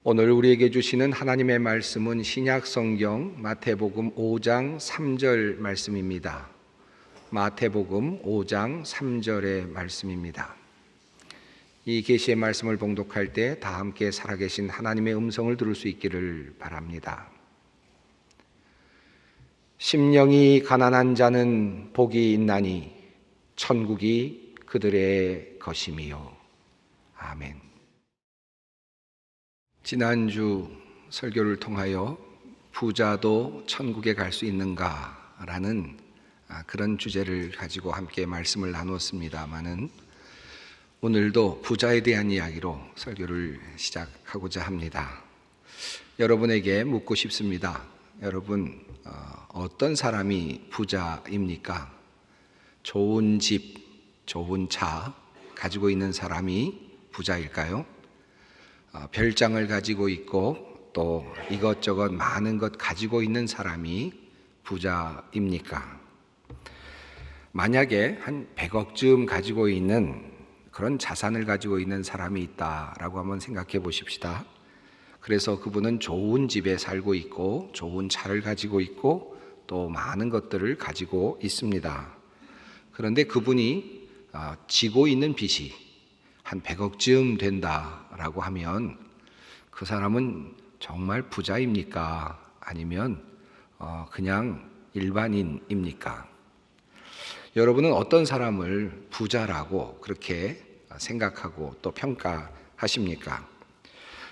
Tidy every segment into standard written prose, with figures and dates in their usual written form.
오늘 우리에게 주시는 하나님의 말씀은 신약성경 마태복음 5장 3절 말씀입니다. 마태복음 5장 3절의 말씀입니다. 이 계시의 말씀을 봉독할 때 다 함께 살아계신 하나님의 음성을 들을 수 있기를 바랍니다. 심령이 가난한 자는 복이 있나니 천국이 그들의 것임이요. 아멘. 지난주 설교를 통하여 부자도 천국에 갈 수 있는가라는 그런 주제를 가지고 함께 말씀을 나누었습니다마는 오늘도 부자에 대한 이야기로 설교를 시작하고자 합니다. 여러분에게 묻고 싶습니다. 여러분, 어떤 사람이 부자입니까? 좋은 집, 좋은 차 가지고 있는 사람이 부자일까요? 별장을 가지고 있고 또 이것저것 많은 것 가지고 있는 사람이 부자입니까? 만약에 한 100억쯤 가지고 있는 그런 자산을 가지고 있는 사람이 있다라고 한번 생각해 보십시다. 그래서 그분은 좋은 집에 살고 있고 좋은 차를 가지고 있고 또 많은 것들을 가지고 있습니다. 그런데 그분이 지고 있는 빚이 한 100억쯤 된다라고 하면 그 사람은 정말 부자입니까? 아니면 그냥 일반인입니까? 여러분은 어떤 사람을 부자라고 그렇게 생각하고 또 평가하십니까?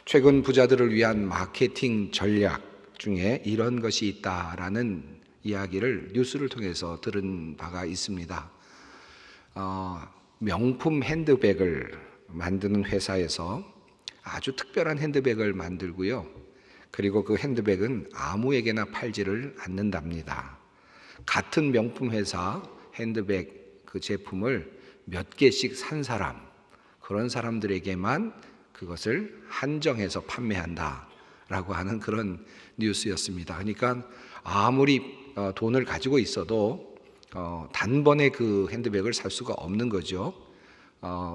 최근 부자들을 위한 마케팅 전략 중에 이런 것이 있다라는 이야기를 뉴스를 통해서 들은 바가 있습니다. 명품 핸드백을 만드는 회사에서 아주 특별한 핸드백을 만들고요. 그리고 그 핸드백은 아무에게나 팔지를 않는답니다. 같은 명품 회사 핸드백 그 제품을 몇 개씩 산 사람, 그런 사람들에게만 그것을 한정해서 판매한다라고 하는 그런 뉴스였습니다. 그러니까 아무리 돈을 가지고 있어도 단번에 그 핸드백을 살 수가 없는 거죠.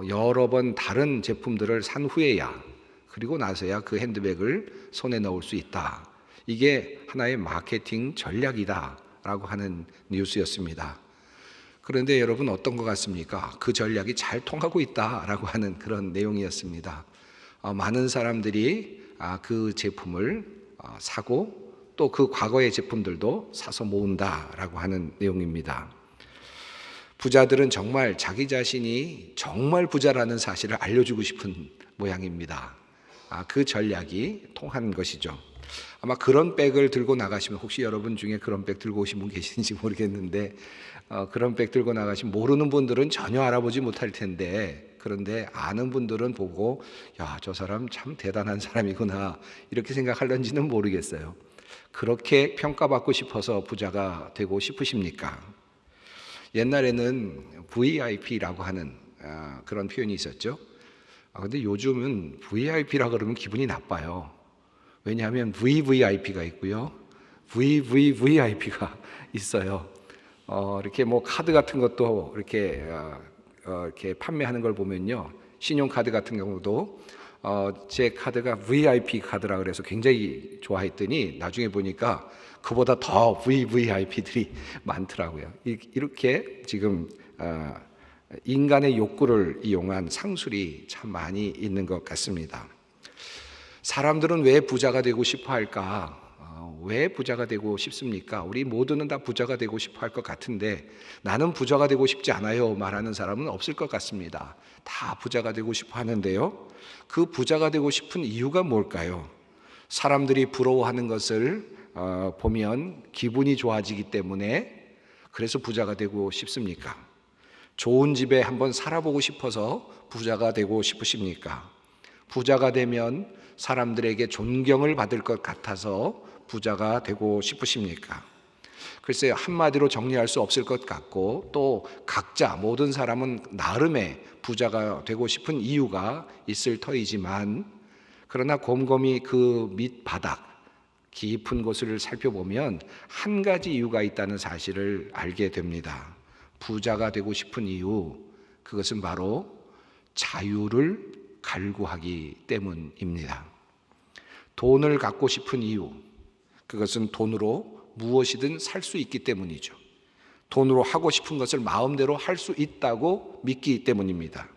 여러 번 다른 제품들을 산 후에야, 그리고 나서야 그 핸드백을 손에 넣을 수 있다. 이게 하나의 마케팅 전략이다라고 하는 뉴스였습니다. 그런데 여러분 어떤 것 같습니까? 그 전략이 잘 통하고 있다라고 하는 그런 내용이었습니다. 많은 사람들이 그 제품을 사고 또 그 과거의 제품들도 사서 모은다라고 하는 내용입니다. 부자들은 정말 자기 자신이 정말 부자라는 사실을 알려주고 싶은 모양입니다. 그 전략이 통한 것이죠. 아마 그런 백을 들고 나가시면, 혹시 여러분 중에 그런 백 들고 오신 분 계신지 모르겠는데 그런 백 들고 나가시면 모르는 분들은 전혀 알아보지 못할 텐데, 그런데 아는 분들은 보고 야, 저 사람 참 대단한 사람이구나 이렇게 생각할런지는 모르겠어요. 그렇게 평가받고 싶어서 부자가 되고 싶으십니까? 옛날에는 VIP라고 하는 그런 표현이 있었죠. 근데 요즘은 VIP라 그러면 기분이 나빠요. 왜냐하면 VVIP가 있고요, VVVIP가 있어요. 이렇게 뭐 카드 같은 것도 이렇게 판매하는 걸 보면요, 신용카드 같은 경우도 제 카드가 VIP 카드라 그래서 굉장히 좋아했더니 나중에 보니까 그보다 더 VVIP들이 많더라고요. 이렇게 지금 인간의 욕구를 이용한 상술이 참 많이 있는 것 같습니다. 사람들은 왜 부자가 되고 싶어 할까? 왜 부자가 되고 싶습니까? 우리 모두는 다 부자가 되고 싶어 할 것 같은데 나는 부자가 되고 싶지 않아요 말하는 사람은 없을 것 같습니다. 다 부자가 되고 싶어 하는데요, 그 부자가 되고 싶은 이유가 뭘까요? 사람들이 부러워하는 것을 보면 기분이 좋아지기 때문에 그래서 부자가 되고 싶습니까? 좋은 집에 한번 살아보고 싶어서 부자가 되고 싶으십니까? 부자가 되면 사람들에게 존경을 받을 것 같아서 부자가 되고 싶으십니까? 글쎄요, 한마디로 정리할 수 없을 것 같고, 또 각자 모든 사람은 나름의 부자가 되고 싶은 이유가 있을 터이지만, 그러나 곰곰이 그 밑바닥 깊은 곳을 살펴보면 한 가지 이유가 있다는 사실을 알게 됩니다. 부자가 되고 싶은 이유, 그것은 바로 자유를 갈구하기 때문입니다. 돈을 갖고 싶은 이유, 그것은 돈으로 무엇이든 살 수 있기 때문이죠. 돈으로 하고 싶은 것을 마음대로 할 수 있다고 믿기 때문입니다.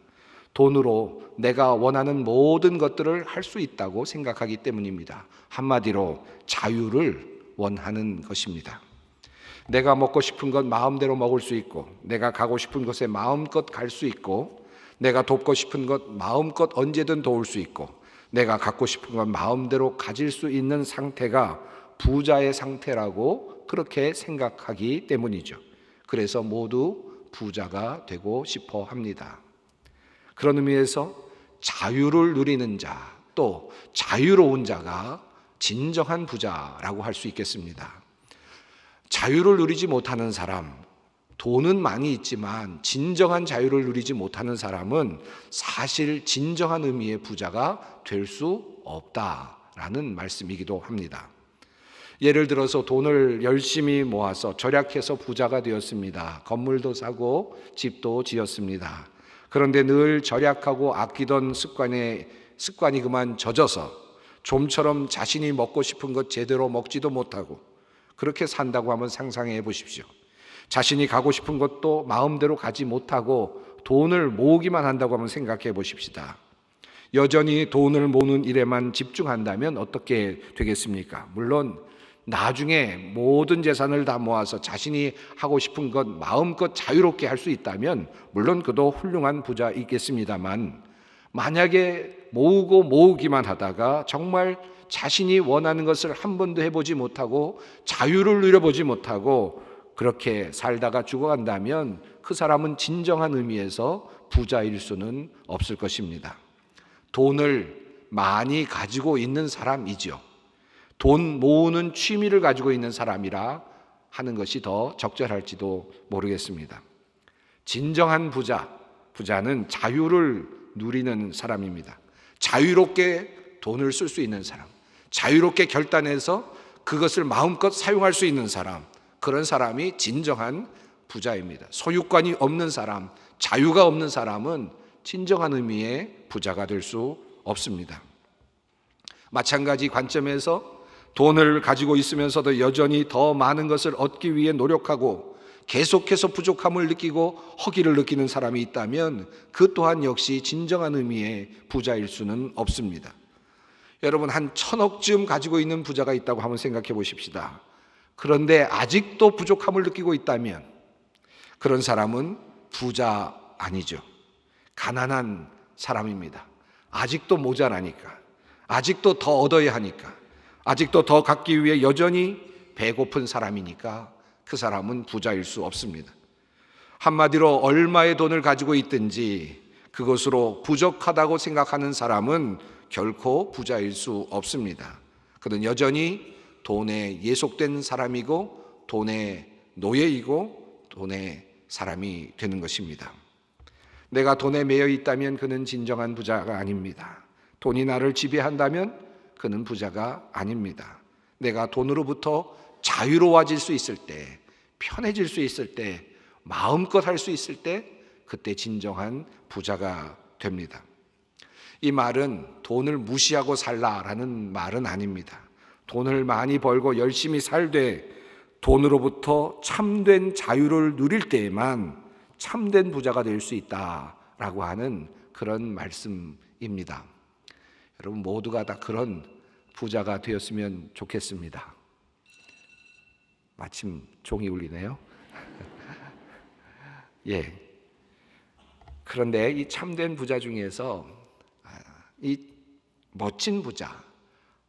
돈으로 내가 원하는 모든 것들을 할 수 있다고 생각하기 때문입니다. 한마디로 자유를 원하는 것입니다. 내가 먹고 싶은 것 마음대로 먹을 수 있고, 내가 가고 싶은 곳에 마음껏 갈 수 있고, 내가 돕고 싶은 것 마음껏 언제든 도울 수 있고, 내가 갖고 싶은 것 마음대로 가질 수 있는 상태가 부자의 상태라고 그렇게 생각하기 때문이죠. 그래서 모두 부자가 되고 싶어 합니다. 그런 의미에서 자유를 누리는 자, 또 자유로운 자가 진정한 부자라고 할 수 있겠습니다. 자유를 누리지 못하는 사람, 돈은 많이 있지만 진정한 자유를 누리지 못하는 사람은 사실 진정한 의미의 부자가 될 수 없다라는 말씀이기도 합니다. 예를 들어서 돈을 열심히 모아서 절약해서 부자가 되었습니다. 건물도 사고 집도 지었습니다. 그런데 늘 절약하고 아끼던 습관이 그만 젖어서 좀처럼 자신이 먹고 싶은 것 제대로 먹지도 못하고 그렇게 산다고 하면 상상해 보십시오. 자신이 가고 싶은 것도 마음대로 가지 못하고 돈을 모으기만 한다고 하면 생각해 보십시다. 여전히 돈을 모으는 일에만 집중한다면 어떻게 되겠습니까? 물론 나중에 모든 재산을 다 모아서 자신이 하고 싶은 것 마음껏 자유롭게 할 수 있다면 물론 그도 훌륭한 부자이겠습니다만, 만약에 모으기만 하다가 정말 자신이 원하는 것을 한 번도 해보지 못하고 자유를 누려보지 못하고 그렇게 살다가 죽어간다면 그 사람은 진정한 의미에서 부자일 수는 없을 것입니다. 돈을 많이 가지고 있는 사람이죠. 돈 모으는 취미를 가지고 있는 사람이라 하는 것이 더 적절할지도 모르겠습니다. 진정한 부자는 자유를 누리는 사람입니다. 자유롭게 돈을 쓸 수 있는 사람, 자유롭게 결단해서 그것을 마음껏 사용할 수 있는 사람, 그런 사람이 진정한 부자입니다. 소유권이 없는 사람, 자유가 없는 사람은 진정한 의미의 부자가 될 수 없습니다. 마찬가지 관점에서 돈을 가지고 있으면서도 여전히 더 많은 것을 얻기 위해 노력하고 계속해서 부족함을 느끼고 허기를 느끼는 사람이 있다면 그 또한 역시 진정한 의미의 부자일 수는 없습니다. 여러분, 한 1,000억쯤 가지고 있는 부자가 있다고 한번 생각해 보십시다. 그런데 아직도 부족함을 느끼고 있다면 그런 사람은 부자 아니죠. 가난한 사람입니다. 아직도 모자라니까, 아직도 더 얻어야 하니까, 아직도 더 갖기 위해 여전히 배고픈 사람이니까 그 사람은 부자일 수 없습니다. 한마디로 얼마의 돈을 가지고 있든지 그것으로 부족하다고 생각하는 사람은 결코 부자일 수 없습니다. 그는 여전히 돈에 예속된 사람이고 돈의 노예이고 돈의 사람이 되는 것입니다. 내가 돈에 매여 있다면 그는 진정한 부자가 아닙니다. 돈이 나를 지배한다면 그는 부자가 아닙니다. 내가 돈으로부터 자유로워질 수 있을 때, 편해질 수 있을 때, 마음껏 할 수 있을 때 그때 진정한 부자가 됩니다. 이 말은 돈을 무시하고 살라라는 말은 아닙니다. 돈을 많이 벌고 열심히 살되 돈으로부터 참된 자유를 누릴 때에만 참된 부자가 될 수 있다라고 하는 그런 말씀입니다. 여러분 모두가 다 그런 부자가 되었으면 좋겠습니다. 마침 종이 울리네요. 예. 그런데 이 참된 부자 중에서 이 멋진 부자,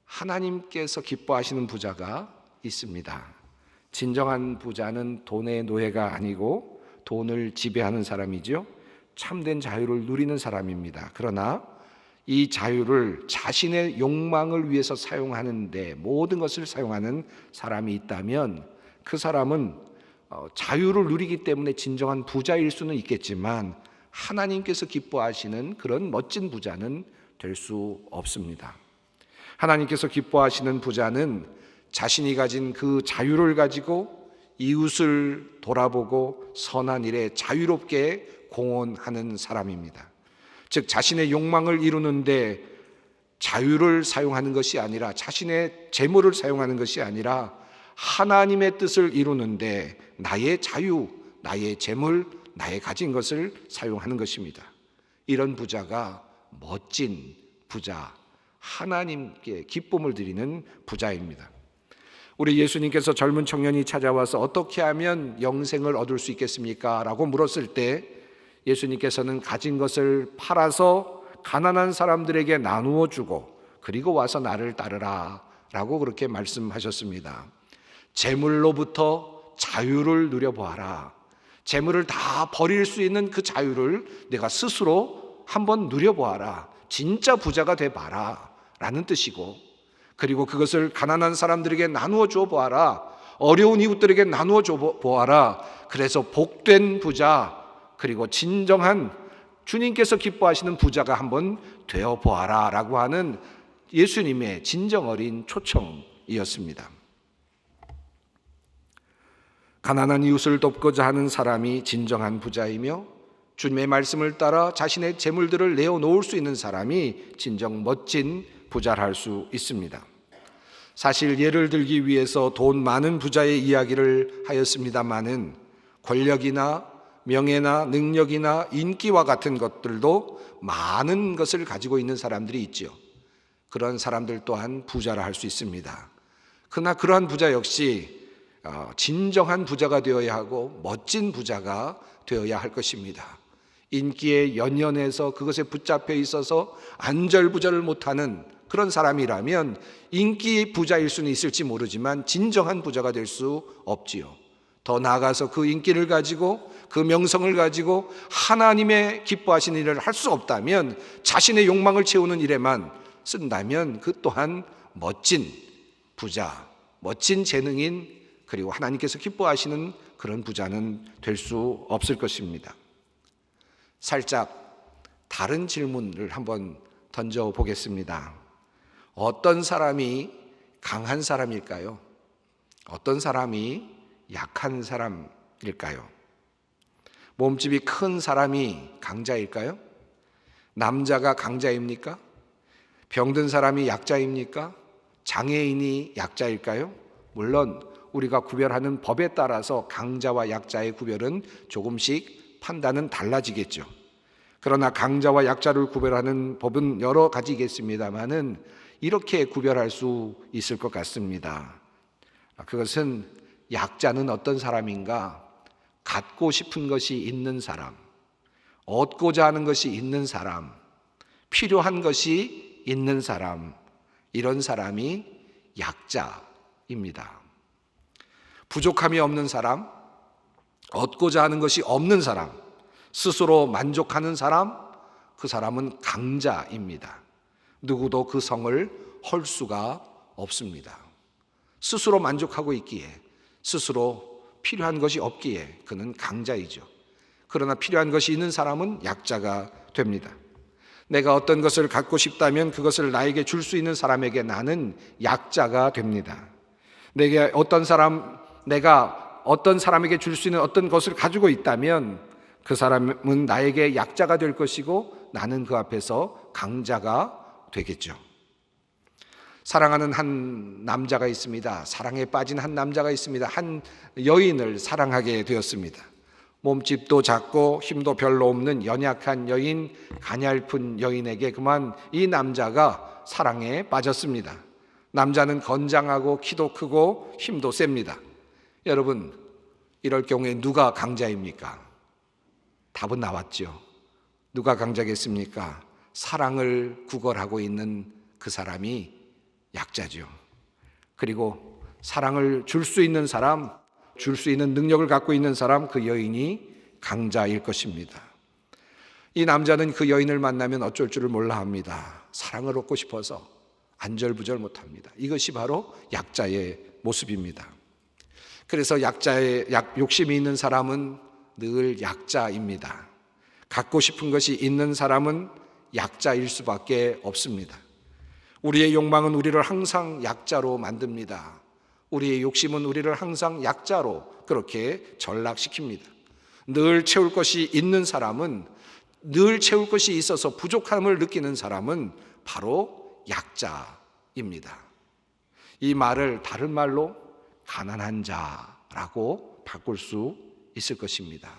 하나님께서 기뻐하시는 부자가 있습니다. 진정한 부자는 돈의 노예가 아니고 돈을 지배하는 사람이죠. 참된 자유를 누리는 사람입니다. 그러나 이 자유를 자신의 욕망을 위해서 사용하는데 모든 것을 사용하는 사람이 있다면 그 사람은 자유를 누리기 때문에 진정한 부자일 수는 있겠지만 하나님께서 기뻐하시는 그런 멋진 부자는 될 수 없습니다. 하나님께서 기뻐하시는 부자는 자신이 가진 그 자유를 가지고 이웃을 돌아보고 선한 일에 자유롭게 공헌하는 사람입니다. 즉 자신의 욕망을 이루는데 자유를 사용하는 것이 아니라, 자신의 재물을 사용하는 것이 아니라 하나님의 뜻을 이루는데 나의 자유, 나의 재물, 나의 가진 것을 사용하는 것입니다. 이런 부자가 멋진 부자, 하나님께 기쁨을 드리는 부자입니다. 우리 예수님께서 젊은 청년이 찾아와서 어떻게 하면 영생을 얻을 수 있겠습니까? 라고 물었을 때 예수님께서는 가진 것을 팔아서 가난한 사람들에게 나누어 주고 그리고 와서 나를 따르라 라고 그렇게 말씀하셨습니다. 재물로부터 자유를 누려보아라. 재물을 다 버릴 수 있는 그 자유를 내가 스스로 한번 누려보아라. 진짜 부자가 돼봐라 라는 뜻이고, 그리고 그것을 가난한 사람들에게 나누어 줘 보아라. 어려운 이웃들에게 나누어 줘 보아라. 그래서 복된 부자, 그리고 진정한 주님께서 기뻐하시는 부자가 한번 되어 보아라 라고 하는 예수님의 진정 어린 초청이었습니다. 가난한 이웃을 돕고자 하는 사람이 진정한 부자이며, 주님의 말씀을 따라 자신의 재물들을 내어놓을 수 있는 사람이 진정 멋진 부자를 할 수 있습니다. 사실 예를 들기 위해서 돈 많은 부자의 이야기를 하였습니다마는 권력이나 명예나 능력이나 인기와 같은 것들도 많은 것을 가지고 있는 사람들이 있죠. 그런 사람들 또한 부자라 할 수 있습니다. 그러나 그러한 부자 역시 진정한 부자가 되어야 하고 멋진 부자가 되어야 할 것입니다. 인기에 연연해서 그것에 붙잡혀 있어서 안절부절을 못하는 그런 사람이라면 인기 부자일 수는 있을지 모르지만 진정한 부자가 될 수 없지요. 더 나아가서 그 인기를 가지고 그 명성을 가지고 하나님의 기뻐하시는 일을 할 수 없다면, 자신의 욕망을 채우는 일에만 쓴다면 그 또한 멋진 부자, 멋진 재능인, 그리고 하나님께서 기뻐하시는 그런 부자는 될 수 없을 것입니다. 살짝 다른 질문을 한번 던져보겠습니다. 어떤 사람이 강한 사람일까요? 어떤 사람이 약한 사람일까요? 몸집이 큰 사람이 강자일까요? 남자가 강자입니까? 병든 사람이 약자입니까? 장애인이 약자일까요? 물론 우리가 구별하는 법에 따라서 강자와 약자의 구별은 조금씩 판단은 달라지겠죠. 그러나 강자와 약자를 구별하는 법은 여러 가지겠습니다만은 이렇게 구별할 수 있을 것 같습니다. 그것은 약자는 어떤 사람인가? 갖고 싶은 것이 있는 사람, 얻고자 하는 것이 있는 사람, 필요한 것이 있는 사람, 이런 사람이 약자입니다. 부족함이 없는 사람, 얻고자 하는 것이 없는 사람, 스스로 만족하는 사람, 그 사람은 강자입니다. 누구도 그 성을 헐 수가 없습니다. 스스로 만족하고 있기에, 스스로 필요한 것이 없기에 그는 강자이죠. 그러나 필요한 것이 있는 사람은 약자가 됩니다. 내가 어떤 것을 갖고 싶다면 그것을 나에게 줄 수 있는 사람에게 나는 약자가 됩니다. 내가 어떤 사람에게 줄 수 있는 어떤 것을 가지고 있다면 그 사람은 나에게 약자가 될 것이고 나는 그 앞에서 강자가 되겠죠. 사랑하는 한 남자가 있습니다. 사랑에 빠진 한 남자가 있습니다. 한 여인을 사랑하게 되었습니다. 몸집도 작고 힘도 별로 없는 연약한 여인, 가냘픈 여인에게 그만 이 남자가 사랑에 빠졌습니다. 남자는 건장하고 키도 크고 힘도 셉니다. 여러분, 이럴 경우에 누가 강자입니까? 답은 나왔죠. 누가 강자겠습니까? 사랑을 구걸하고 있는 그 사람이 약자죠. 그리고 사랑을 줄 수 있는 사람, 줄 수 있는 능력을 갖고 있는 사람, 그 여인이 강자일 것입니다. 이 남자는 그 여인을 만나면 어쩔 줄을 몰라 합니다. 사랑을 얻고 싶어서 안절부절 못합니다. 이것이 바로 약자의 모습입니다. 그래서 욕심이 있는 사람은 늘 약자입니다. 갖고 싶은 것이 있는 사람은 약자일 수밖에 없습니다. 우리의 욕망은 우리를 항상 약자로 만듭니다. 우리의 욕심은 우리를 항상 약자로 그렇게 전락시킵니다. 늘 채울 것이 있는 사람은, 늘 채울 것이 있어서 부족함을 느끼는 사람은 바로 약자입니다. 이 말을 다른 말로 가난한 자라고 바꿀 수 있을 것입니다.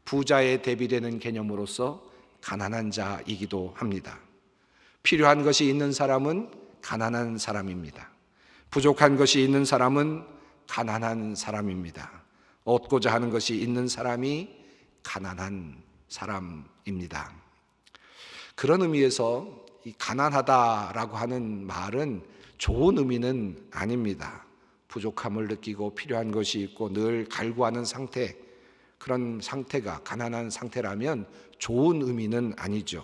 부자에 대비되는 개념으로서 가난한 자이기도 합니다. 필요한 것이 있는 사람은 가난한 사람입니다. 부족한 것이 있는 사람은 가난한 사람입니다. 얻고자 하는 것이 있는 사람이 가난한 사람입니다. 그런 의미에서 이 가난하다라고 하는 말은 좋은 의미는 아닙니다. 부족함을 느끼고 필요한 것이 있고 늘 갈구하는 상태, 그런 상태가 가난한 상태라면 좋은 의미는 아니죠.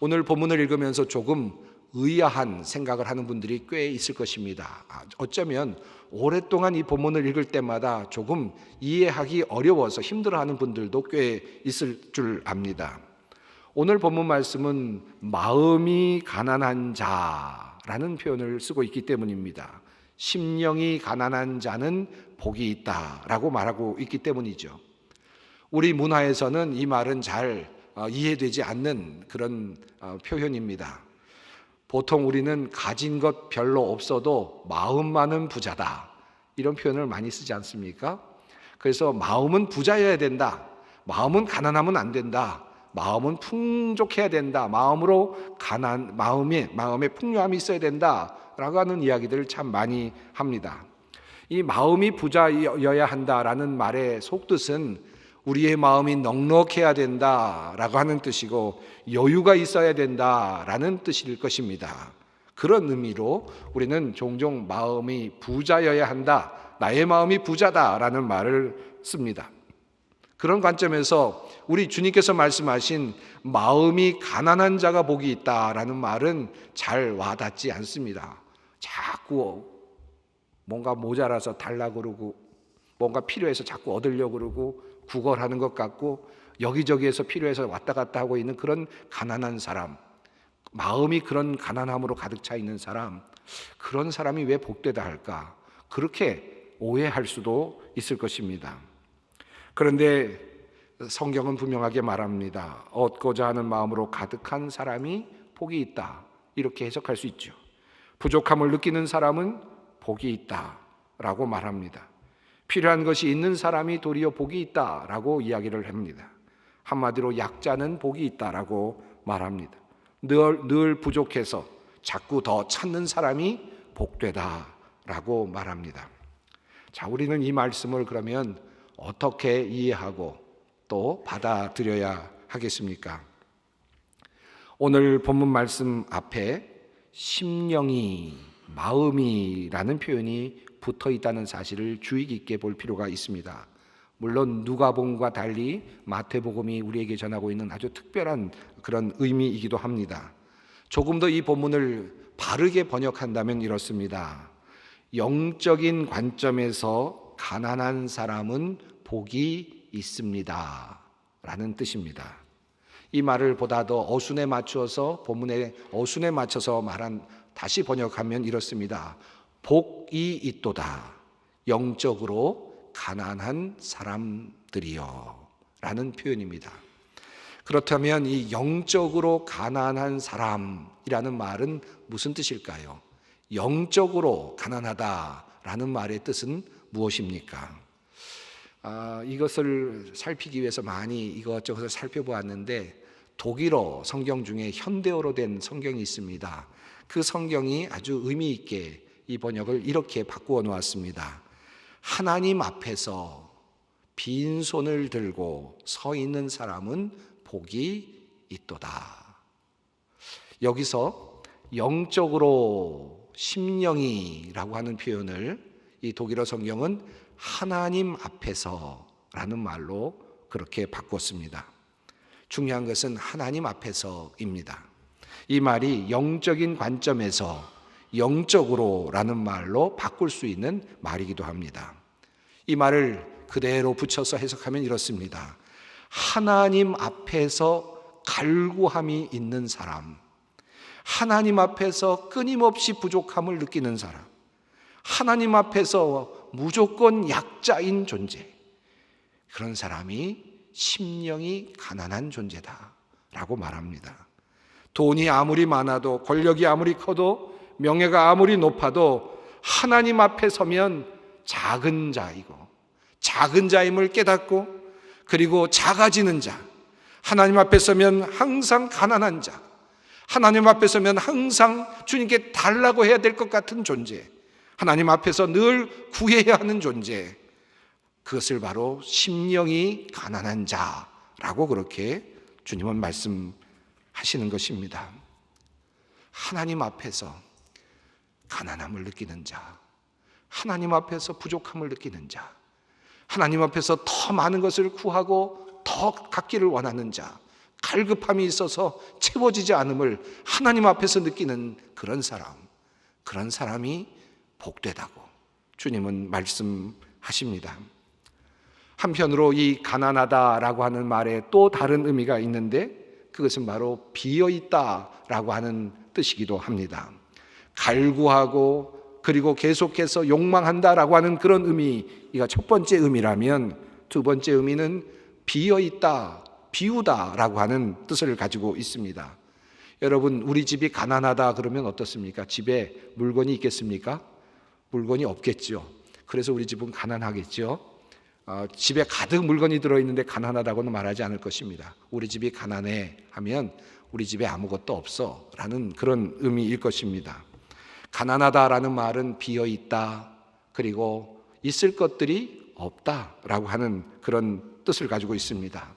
오늘 본문을 읽으면서 조금 의아한 생각을 하는 분들이 꽤 있을 것입니다. 어쩌면 오랫동안 이 본문을 읽을 때마다 조금 이해하기 어려워서 힘들어하는 분들도 꽤 있을 줄 압니다. 오늘 본문 말씀은 마음이 가난한 자라는 표현을 쓰고 있기 때문입니다. 심령이 가난한 자는 복이 있다라고 말하고 있기 때문이죠. 우리 문화에서는 이 말은 잘 이해되지 않는 그런 표현입니다. 보통 우리는 가진 것 별로 없어도 마음만은 부자다, 이런 표현을 많이 쓰지 않습니까? 그래서 마음은 부자여야 된다, 마음은 가난하면 안 된다, 마음은 풍족해야 된다, 마음에 풍요함이 있어야 된다라고 하는 이야기들을 참 많이 합니다. 이 마음이 부자여야 한다라는 말의 속뜻은 우리의 마음이 넉넉해야 된다라고 하는 뜻이고 여유가 있어야 된다라는 뜻일 것입니다. 그런 의미로 우리는 종종 마음이 부자여야 한다, 나의 마음이 부자다라는 말을 씁니다. 그런 관점에서 우리 주님께서 말씀하신 마음이 가난한 자가 복이 있다라는 말은 잘 와닿지 않습니다. 자꾸 뭔가 모자라서 달라고 그러고 뭔가 필요해서 자꾸 얻으려고 그러고 구걸하는 것 같고 여기저기에서 필요해서 왔다 갔다 하고 있는 그런 가난한 사람, 마음이 그런 가난함으로 가득 차 있는 사람, 그런 사람이 왜 복되다 할까? 그렇게 오해할 수도 있을 것입니다. 그런데 성경은 분명하게 말합니다. 얻고자 하는 마음으로 가득한 사람이 복이 있다, 이렇게 해석할 수 있죠. 부족함을 느끼는 사람은 복이 있다라고 말합니다. 필요한 것이 있는 사람이 도리어 복이 있다라고 이야기를 합니다. 한마디로 약자는 복이 있다라고 말합니다. 늘 부족해서 자꾸 더 찾는 사람이 복되다라고 말합니다. 자, 우리는 이 말씀을 그러면 어떻게 이해하고 또 받아들여야 하겠습니까? 오늘 본문 말씀 앞에 심령이, 마음이라는 표현이 붙어 있다는 사실을 주의 깊게 볼 필요가 있습니다. 물론 누가복음과 달리 마태복음이 우리에게 전하고 있는 아주 특별한 그런 의미이기도 합니다. 조금 더 이 본문을 바르게 번역한다면 이렇습니다. 영적인 관점에서 가난한 사람은 복이 있습니다 라는 뜻입니다. 이 말을 보다 더 어순에 맞추어서 본문의 어순에 맞춰서 다시 번역하면 이렇습니다. 복이 있도다, 영적으로 가난한 사람들이여 라는 표현입니다. 그렇다면 이 영적으로 가난한 사람이라는 말은 무슨 뜻일까요? 영적으로 가난하다라는 말의 뜻은 무엇입니까? 이것을 살피기 위해서 많이 이것저것을 살펴보았는데 독일어 성경 중에 현대어로 된 성경이 있습니다. 그 성경이 아주 의미 있게 이 번역을 이렇게 바꾸어 놓았습니다. 하나님 앞에서 빈손을 들고 서 있는 사람은 복이 있도다. 여기서 영적으로 심령이라고 하는 표현을 이 독일어 성경은 하나님 앞에서라는 말로 그렇게 바꿨습니다. 중요한 것은 하나님 앞에서입니다. 이 말이 영적인 관점에서 영적으로라는 말로 바꿀 수 있는 말이기도 합니다. 이 말을 그대로 붙여서 해석하면 이렇습니다. 하나님 앞에서 갈구함이 있는 사람, 하나님 앞에서 끊임없이 부족함을 느끼는 사람, 하나님 앞에서 무조건 약자인 존재, 그런 사람이 심령이 가난한 존재다 라고 말합니다. 돈이 아무리 많아도, 권력이 아무리 커도, 명예가 아무리 높아도 하나님 앞에 서면 작은 자이고, 작은 자임을 깨닫고, 그리고 작아지는 자, 하나님 앞에 서면 항상 가난한 자, 하나님 앞에 서면 항상 주님께 달라고 해야 될 것 같은 존재, 하나님 앞에서 늘 구해야 하는 존재, 그것을 바로 심령이 가난한 자라고 그렇게 주님은 말씀하시는 것입니다. 하나님 앞에서 가난함을 느끼는 자, 하나님 앞에서 부족함을 느끼는 자, 하나님 앞에서 더 많은 것을 구하고 더 갖기를 원하는 자, 갈급함이 있어서 채워지지 않음을 하나님 앞에서 느끼는 그런 사람이 복되다고 주님은 말씀하십니다. 한편으로 이 가난하다라고 하는 말에 또 다른 의미가 있는데, 그것은 바로 비어있다라고 하는 뜻이기도 합니다. 갈구하고 그리고 계속해서 욕망한다라고 하는 그런 의미가 첫 번째 의미라면, 두 번째 의미는 비어있다, 비우다라고 하는 뜻을 가지고 있습니다. 여러분, 우리 집이 가난하다 그러면 어떻습니까? 집에 물건이 있겠습니까? 물건이 없겠죠. 그래서 우리 집은 가난하겠죠. 집에 가득 물건이 들어있는데 가난하다고는 말하지 않을 것입니다. 우리 집이 가난해 하면 우리 집에 아무것도 없어 라는 그런 의미일 것입니다. 가난하다라는 말은 비어있다, 그리고 있을 것들이 없다라고 하는 그런 뜻을 가지고 있습니다.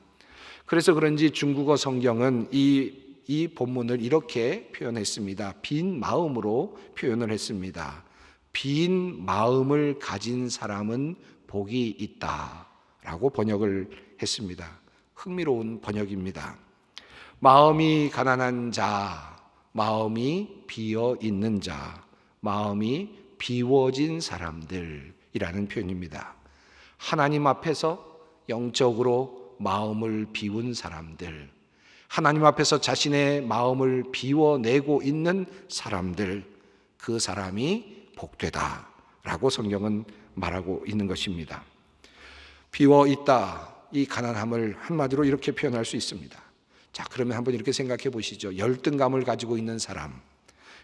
그래서 그런지 중국어 성경은 이 본문을 이렇게 표현했습니다. 빈 마음으로 표현을 했습니다. 빈 마음을 가진 사람은 복이 있다라고 번역을 했습니다. 흥미로운 번역입니다. 마음이 가난한 자, 마음이 비어 있는 자, 마음이 비워진 사람들이라는 표현입니다. 하나님 앞에서 영적으로 마음을 비운 사람들, 하나님 앞에서 자신의 마음을 비워내고 있는 사람들, 그 사람이 복되다라고 성경은 말하고 있는 것입니다. 비워 있다, 이 가난함을 한마디로 이렇게 표현할 수 있습니다. 자, 그러면 한번 이렇게 생각해 보시죠. 열등감을 가지고 있는 사람,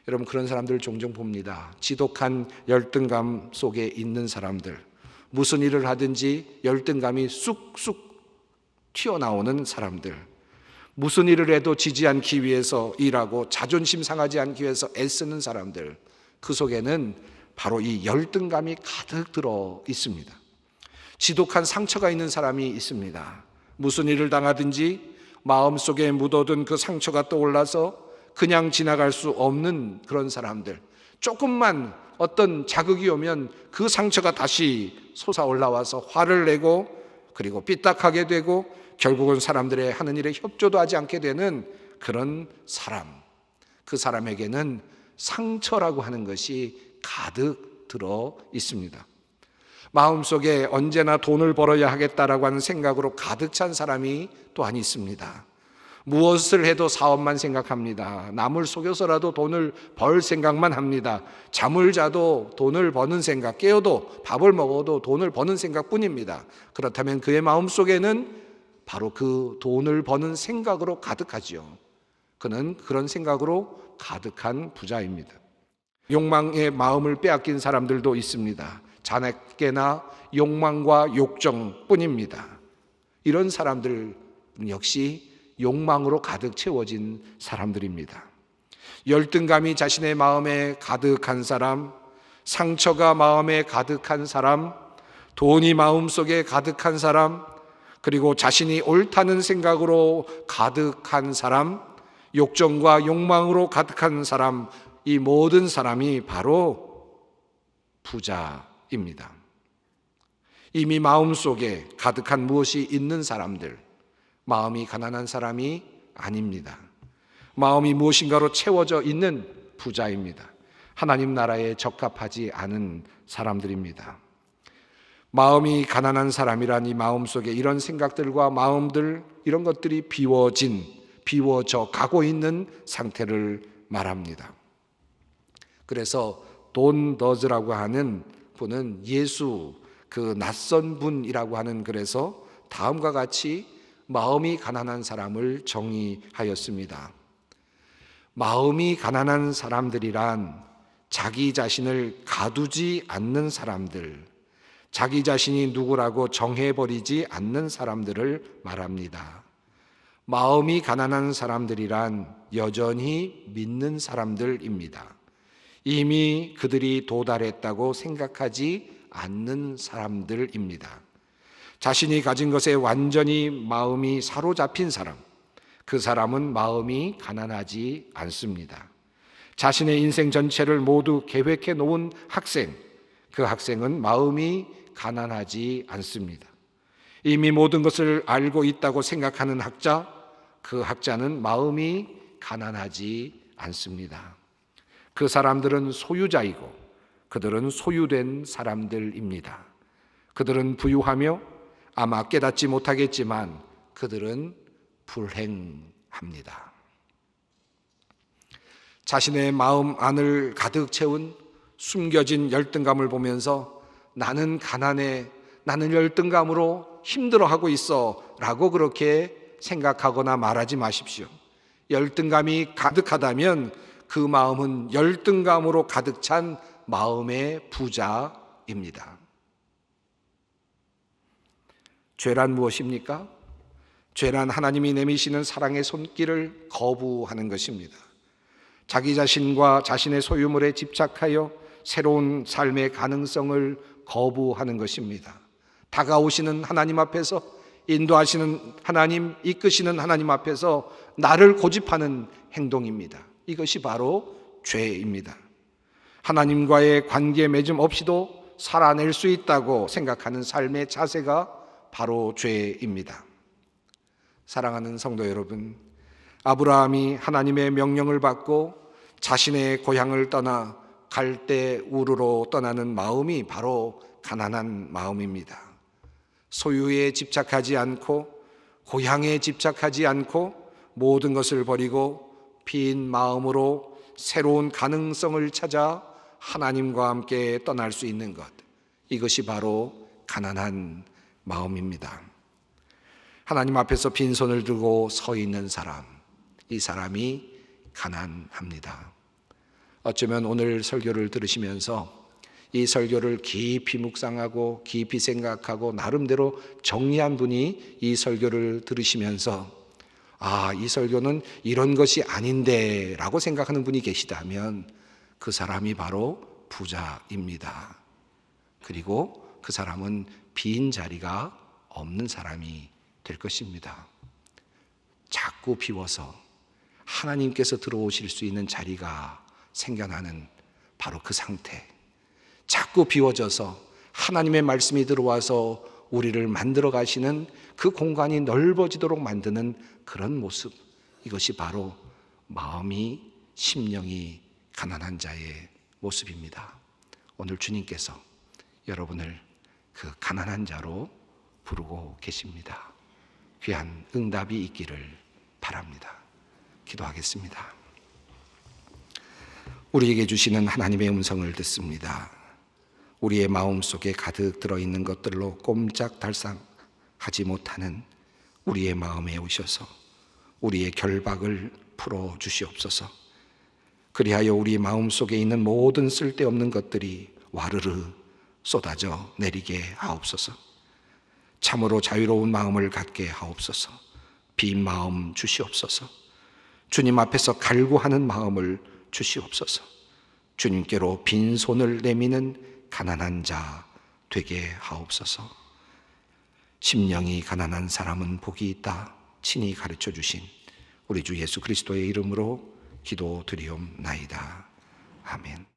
여러분 그런 사람들을 종종 봅니다. 지독한 열등감 속에 있는 사람들, 무슨 일을 하든지 열등감이 쑥쑥 튀어나오는 사람들, 무슨 일을 해도 지지 않기 위해서 일하고 자존심 상하지 않기 위해서 애쓰는 사람들, 그 속에는 바로 이 열등감이 가득 들어 있습니다. 지독한 상처가 있는 사람이 있습니다. 무슨 일을 당하든지 마음속에 묻어둔 그 상처가 떠올라서 그냥 지나갈 수 없는 그런 사람들, 조금만 어떤 자극이 오면 그 상처가 다시 솟아올라와서 화를 내고, 그리고 삐딱하게 되고, 결국은 사람들의 하는 일에 협조도 하지 않게 되는 그런 사람, 그 사람에게는 상처라고 하는 것이 가득 들어 있습니다. 마음속에 언제나 돈을 벌어야 하겠다라고 하는 생각으로 가득 찬 사람이 또한 있습니다. 무엇을 해도 사업만 생각합니다. 남을 속여서라도 돈을 벌 생각만 합니다. 잠을 자도 돈을 버는 생각, 깨어도 밥을 먹어도 돈을 버는 생각뿐입니다. 그렇다면 그의 마음속에는 바로 그 돈을 버는 생각으로 가득하지요. 그는 그런 생각으로 가득한 부자입니다. 욕망의 마음을 빼앗긴 사람들도 있습니다. 자나깨나 욕망과 욕정뿐입니다. 이런 사람들 역시 욕망으로 가득 채워진 사람들입니다. 열등감이 자신의 마음에 가득한 사람, 상처가 마음에 가득한 사람, 돈이 마음속에 가득한 사람, 그리고 자신이 옳다는 생각으로 가득한 사람, 욕정과 욕망으로 가득한 사람, 이 모든 사람이 바로 부자입니다. 이미 마음속에 가득한 무엇이 있는 사람들, 마음이 가난한 사람이 아닙니다. 마음이 무엇인가로 채워져 있는 부자입니다. 하나님 나라에 적합하지 않은 사람들입니다. 마음이 가난한 사람이란 이 마음속에 이런 생각들과 마음들, 이런 것들이 비워져 가고 있는 상태를 말합니다. 그래서 돈 더즈라고 하는 분은 예수, 그 낯선 분이라고 하는 글에서 다음과 같이 마음이 가난한 사람을 정의하였습니다. 마음이 가난한 사람들이란 자기 자신을 가두지 않는 사람들, 자기 자신이 누구라고 정해버리지 않는 사람들을 말합니다. 마음이 가난한 사람들이란 여전히 믿는 사람들입니다. 이미 그들이 도달했다고 생각하지 않는 사람들입니다. 자신이 가진 것에 완전히 마음이 사로잡힌 사람, 그 사람은 마음이 가난하지 않습니다. 자신의 인생 전체를 모두 계획해 놓은 학생, 그 학생은 마음이 가난하지 않습니다. 이미 모든 것을 알고 있다고 생각하는 학자, 그 학자는 마음이 가난하지 않습니다. 그 사람들은 소유자이고 그들은 소유된 사람들입니다. 그들은 부유하며 아마 깨닫지 못하겠지만 그들은 불행합니다. 자신의 마음 안을 가득 채운 숨겨진 열등감을 보면서 나는 가난해, 나는 열등감으로 힘들어하고 있어 라고 그렇게 생각하거나 말하지 마십시오. 열등감이 가득하다면 그 마음은 열등감으로 가득 찬 마음의 부자입니다. 죄란 무엇입니까? 죄란 하나님이 내미시는 사랑의 손길을 거부하는 것입니다. 자기 자신과 자신의 소유물에 집착하여 새로운 삶의 가능성을 거부하는 것입니다. 다가오시는 하나님 앞에서, 인도하시는 하나님, 이끄시는 하나님 앞에서 나를 고집하는 행동입니다. 이것이 바로 죄입니다. 하나님과의 관계 맺음 없이도 살아낼 수 있다고 생각하는 삶의 자세가 바로 죄입니다. 사랑하는 성도 여러분, 아브라함이 하나님의 명령을 받고 자신의 고향을 떠나 갈대 우르로 떠나는 마음이 바로 가난한 마음입니다. 소유에 집착하지 않고 고향에 집착하지 않고 모든 것을 버리고 빈 마음으로 새로운 가능성을 찾아 하나님과 함께 떠날 수 있는 것, 이것이 바로 가난한 마음입니다. 하나님 앞에서 빈손을 들고 서 있는 사람, 이 사람이 가난합니다. 어쩌면 오늘 설교를 들으시면서 이 설교를 깊이 묵상하고 깊이 생각하고 나름대로 정리한 분이 이 설교를 들으시면서 이 설교는 이런 것이 아닌데 라고 생각하는 분이 계시다면 그 사람이 바로 부자입니다. 그리고 그 사람은 빈 자리가 없는 사람이 될 것입니다. 자꾸 비워서 하나님께서 들어오실 수 있는 자리가 생겨나는 바로 그 상태, 자꾸 비워져서 하나님의 말씀이 들어와서 우리를 만들어 가시는 그 공간이 넓어지도록 만드는 그런 모습, 이것이 바로 마음이, 심령이 가난한 자의 모습입니다. 오늘 주님께서 여러분을 그 가난한 자로 부르고 계십니다. 귀한 응답이 있기를 바랍니다. 기도하겠습니다. 우리에게 주시는 하나님의 음성을 듣습니다. 우리의 마음속에 가득 들어있는 것들로 꼼짝달싹하지 못하는 우리의 마음에 오셔서 우리의 결박을 풀어주시옵소서. 그리하여 우리 마음속에 있는 모든 쓸데없는 것들이 와르르 쏟아져 내리게 하옵소서. 참으로 자유로운 마음을 갖게 하옵소서. 빈 마음 주시옵소서. 주님 앞에서 갈구하는 마음을 주시옵소서. 주님께로 빈손을 내미는 가난한 자 되게 하옵소서. 심령이 가난한 사람은 복이 있다 친히 가르쳐 주신 우리 주 예수 그리스도의 이름으로 기도드리옵나이다. 아멘.